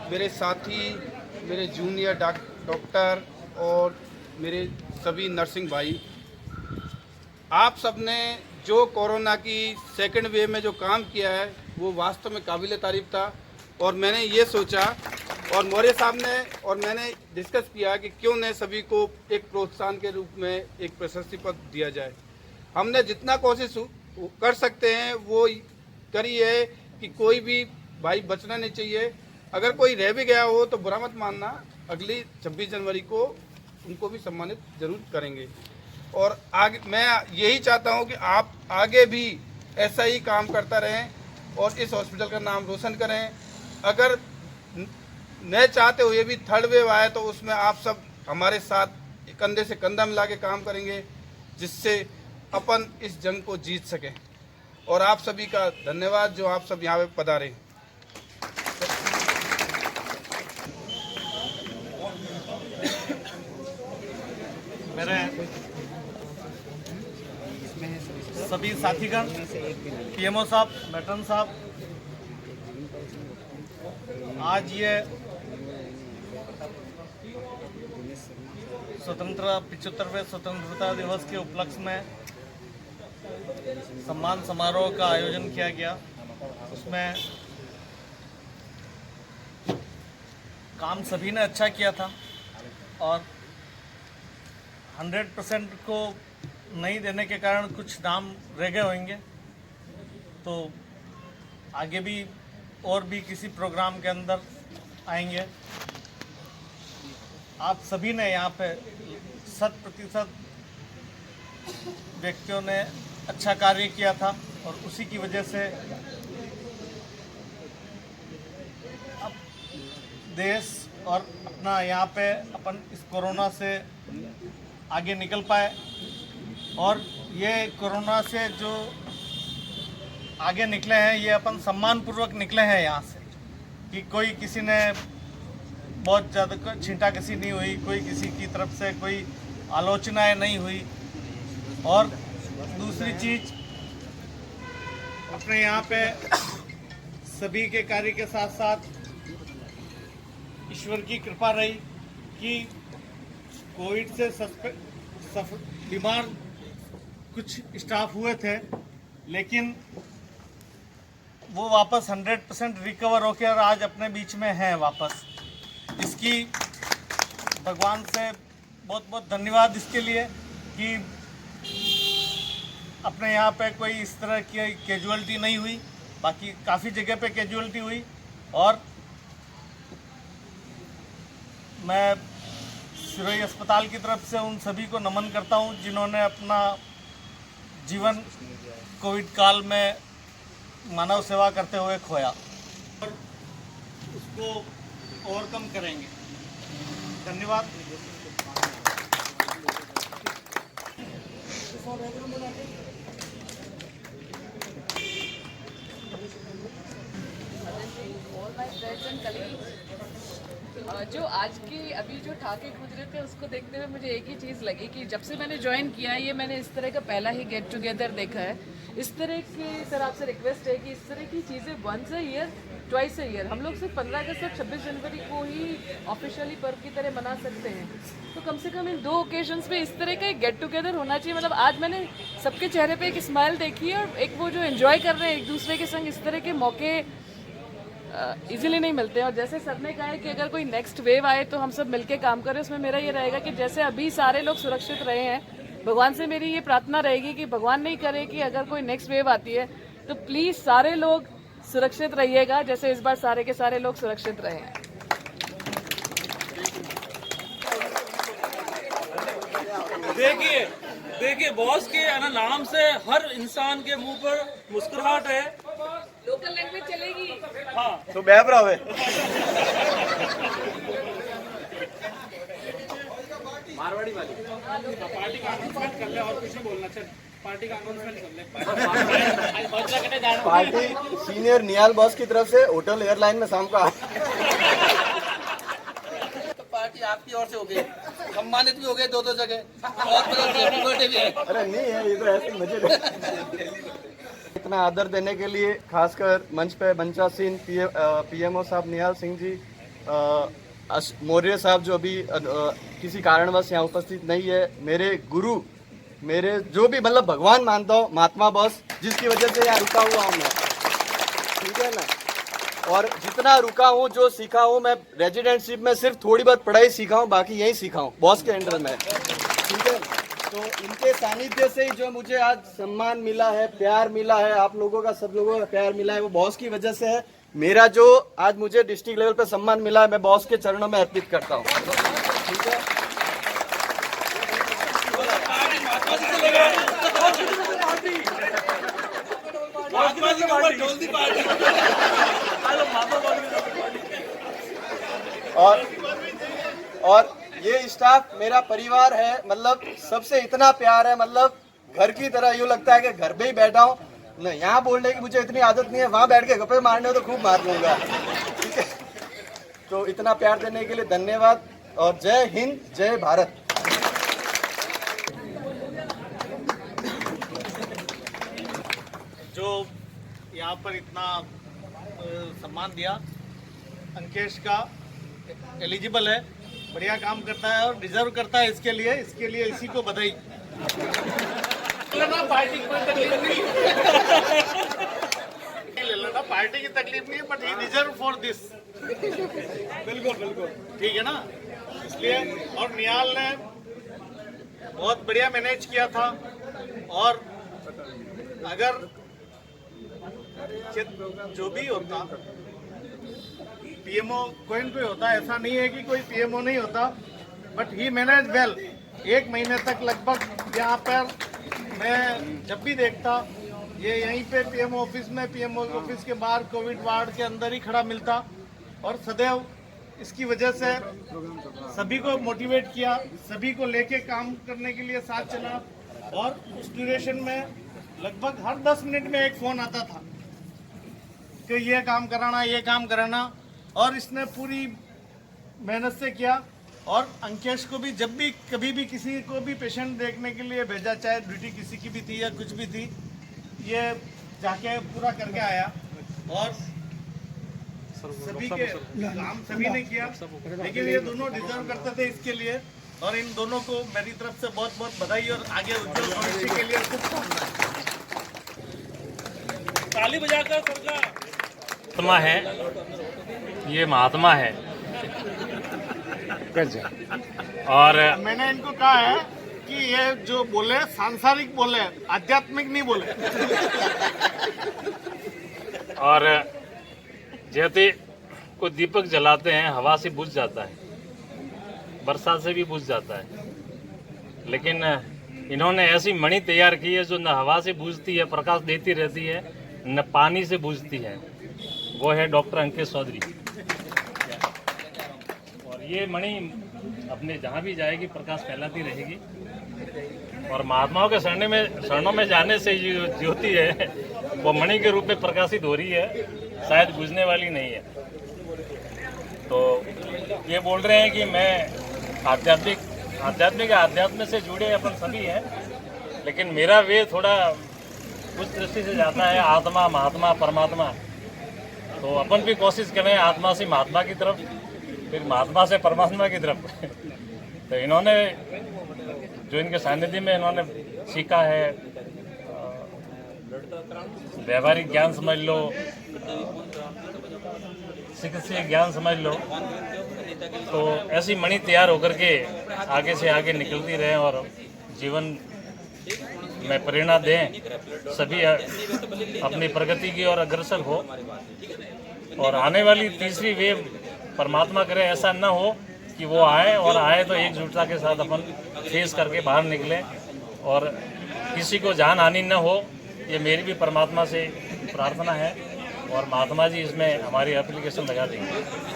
मेरे साथी, मेरे जूनियर डॉक्टर और मेरे सभी नर्सिंग भाई, आप सब ने जो कोरोना की सेकंड वेव में जो काम किया है वो वास्तव में काबिल तारीफ था। और मैंने ये सोचा और मौर्य साहब ने और मैंने डिस्कस किया कि क्यों न सभी को एक प्रोत्साहन के रूप में एक प्रशस्ति पत्र दिया जाए। हमने जितना कोशिश कर सकते हैं वो करी है कि कोई भी भाई बचना नहीं चाहिए। अगर कोई रह भी गया हो तो बुरा मत मानना, अगली 26 जनवरी को उनको भी सम्मानित जरूर करेंगे। और आगे मैं यही चाहता हूं कि आप आगे भी ऐसा ही काम करता रहें और इस हॉस्पिटल का नाम रोशन करें। अगर न चाहते हुए भी थर्ड वेव आए तो उसमें आप सब हमारे साथ कंधे से कंधा मिला के काम करेंगे, जिससे अपन इस जंग को जीत सकें। और आप सभी का धन्यवाद जो आप सब यहाँ पे पधारे। मेरे सभी साथीगण, पीएमओ साहब, मेट्रन साहब, आज ये 75वें स्वतंत्रता दिवस के उपलक्ष्य में सम्मान समारोह का आयोजन किया गया। उसमें काम सभी ने अच्छा किया था और 100% को नहीं देने के कारण कुछ नाम रह गए होंगे, तो आगे भी और भी किसी प्रोग्राम के अंदर आएंगे। आप सभी ने यहाँ पे 100% व्यक्तियों ने अच्छा कार्य किया था और उसी की वजह से अब देश और अपना यहाँ पे अपन इस कोरोना से आगे निकल पाए। और ये कोरोना से जो आगे निकले हैं, ये अपन सम्मानपूर्वक निकले हैं यहाँ से, कि कोई किसी ने बहुत ज़्यादा छींटा कसी नहीं हुई, कोई किसी की तरफ से कोई आलोचनाएं नहीं हुई। और दूसरी चीज़, अपने यहाँ पे सभी के कार्य के साथ साथ ईश्वर की कृपा रही कि कोविड से बीमार कुछ स्टाफ हुए थे, लेकिन वो वापस 100% रिकवर होकर और आज अपने बीच में हैं वापस। इसकी भगवान से बहुत बहुत धन्यवाद इसके लिए कि अपने यहाँ पे कोई इस तरह की कैजुअलिटी नहीं हुई। बाकी काफ़ी जगह पे कैजुअलिटी हुई और मैं सिरोही अस्पताल की तरफ से उन सभी को नमन करता हूँ जिन्होंने अपना जीवन कोविड काल में मानव सेवा करते हुए खोया और उसको ओवरकम करेंगे। धन्यवाद। जो आज के अभी जो ठाके गुजरे थे उसको देखते हुए मुझे एक ही चीज़ लगी कि जब से मैंने ज्वाइन किया है, ये मैंने इस तरह का पहला ही गेट टुगेदर देखा है। इस तरह की सर आपसे रिक्वेस्ट है कि इस तरह की चीज़ें once a year, twice a year, हम लोग सिर्फ 15 अगस्त और 26 जनवरी को ही ऑफिशियली पर्व की तरह मना सकते हैं, तो कम से कम इन 2 ओकेजन्स पे इस तरह का एक गेट टुगेदर होना चाहिए। मतलब आज मैंने सबके चेहरे पे एक स्माइल देखी है और एक वो जो एंजॉय कर रहे हैं एक दूसरे के संग, इस तरह के मौके इजीली नहीं मिलते। और जैसे सर ने कहा है कि अगर कोई नेक्स्ट वेव आए तो हम सब मिलके काम करें, उसमें मेरा ये रहेगा कि जैसे अभी सारे लोग सुरक्षित रहे हैं, भगवान से मेरी ये प्रार्थना रहेगी कि भगवान नहीं करे कि अगर कोई नेक्स्ट वेव आती है तो प्लीज़ सारे लोग सुरक्षित रहिएगा जैसे इस बार सारे के सारे लोग सुरक्षित रहे हैं। देखिए बॉस के नाम से हर इंसान के मुंह पर मुस्कुराहट है। लोकल लैंग्वेज चलेगी। हाँ तो बैबरा हुए मारवाड़ी वाली पार्टी का अनाउंसमेंट कर ले और कुछ नहीं बोलना। चल पार्टी का अनाउंसमेंट कर ले। पार्टी सीनियर निहाल बॉस की तरफ से होटल एयरलाइन में शाम का तो पार्टी आपकी ओर से हो गई, सम्मानित भी हो गए 2-2 जगह और बर्थडे भी है। अरे नहीं है, ये तो ऐसे मजे इतना आदर देने के लिए खासकर मंच पे मंचासीन पीएमओ साहब निहाल सिंह जी मौर्य साहब जो अभी किसी कारणवश यहाँ उपस्थित नहीं है, मेरे गुरु, मेरे जो भी मतलब भगवान मानता हूँ, महात्मा बॉस, जिसकी वजह से यहाँ रुका हुआ हूँ मैं, ठीक है ना। और जितना रुका हूँ, जो सीखा हूँ मैं रेजिडेंटशिप में, सिर्फ थोड़ी बहुत पढ़ाई सीखा हूँ, बाकी यही सीखा हूँ बॉस के अंडर में, ठीक है। तो इनके सानिध्य से ही जो मुझे आज सम्मान मिला है, प्यार मिला है, आप लोगों का, सब लोगों का प्यार मिला है, वो बॉस की वजह से है। मेरा जो आज मुझे डिस्ट्रिक्ट लेवल पे सम्मान मिला है, मैं बॉस के चरणों में अर्पित करता हूँ, ठीक है। और ये स्टाफ मेरा परिवार है, मतलब सबसे इतना प्यार है, मतलब घर की तरह, यूँ लगता है कि घर पे ही बैठा हूँ। नहीं, यहाँ बोलने की मुझे इतनी आदत नहीं है, वहाँ बैठ के गप्पे मारने हो तो खूब मार लूंगा, ठीक है। तो इतना प्यार देने के लिए धन्यवाद और जय हिंद, जय भारत। जो यहाँ पर इतना सम्मान दिया, अंकेश का एलिजिबल है, बढ़िया काम करता है और डिजर्व करता है, इसके लिए इसी को बधाई। पार्टी की कोई तकलीफ नहीं, ले लेना, पार्टी की तकलीफ नहीं है, but he deserve for this. बिल्कुल ठीक है ना। इसलिए और निहाल ने बहुत बढ़िया मैनेज किया था। और अगर जो भी होता, पीएमओ कोई न कोई होता, ऐसा नहीं है कि कोई पीएमओ नहीं होता, बट ही मैनेज वेल। 1 महीने तक लगभग यहाँ पर मैं जब भी देखता, ये यहीं पे पीएमओ ऑफिस में, पीएमओ ऑफिस के बाहर कोविड वार्ड के अंदर ही खड़ा मिलता और सदैव इसकी वजह से सभी को मोटिवेट किया, सभी को लेके काम करने के लिए साथ चला। और उस ड्यूरेशन में लगभग हर 10 मिनट में एक फ़ोन आता था कि ये काम कराना, ये काम कराना, और इसने पूरी मेहनत से किया। और अंकेश को भी जब भी कभी भी किसी को भी पेशेंट देखने के लिए भेजा, चाहे ड्यूटी किसी की भी थी या कुछ भी थी, ये जाके पूरा करके आया। और सभी के काम सभी ने किया, लेकिन ये दोनों डिजर्व करते थे इसके लिए। और इन दोनों को मेरी तरफ से बहुत बहुत बधाई और आगे उज्जवल भविष्य के लिए शुभकामनाएं। ताली बजाकर सरकार। महात्मा है, ये महात्मा है। और मैंने इनको कहा है कि ये जो बोले सांसारिक बोले, आध्यात्मिक नहीं बोले। और जैसे को दीपक जलाते हैं, हवा से बुझ जाता है, बरसात से भी बुझ जाता है, लेकिन इन्होंने ऐसी मणि तैयार की है जो न हवा से बुझती है, प्रकाश देती रहती है, न पानी से बुझती है। वो है डॉक्टर अंकेश चौधरी। और ये मणि अपने जहाँ भी जाएगी प्रकाश फैलाती रहेगी। और महात्माओं के शरणों में जाने से जो ज्योति है वो मणि के रूप में प्रकाशित हो रही है, शायद बुझने वाली नहीं है। तो ये बोल रहे हैं कि मैं आध्यात्म से जुड़े अपन सभी हैं, लेकिन मेरा वे थोड़ा उस दृष्टि से जाता है, आत्मा, महात्मा, परमात्मा। तो अपन भी कोशिश करें आत्मा से महात्मा की तरफ, फिर महात्मा से परमात्मा की तरफ। तो इन्होंने जो इनके सानिध्य में इन्होंने सीखा है, व्यवहारिक ज्ञान समझ लो, चिकित्सीय ज्ञान समझ लो, तो ऐसी मणि तैयार होकर के आगे से आगे निकलती रहे और जीवन में प्रेरणा दें, सभी अपनी प्रगति की ओर अग्रसर हो। और आने वाली तीसरी वेव परमात्मा करे ऐसा न हो कि वो आए तो एकजुटता के साथ अपन फेस करके बाहर निकलें और किसी को जान हानि न हो, ये मेरी भी परमात्मा से प्रार्थना है। और महात्मा जी इसमें हमारी एप्लीकेशन लगा देंगे।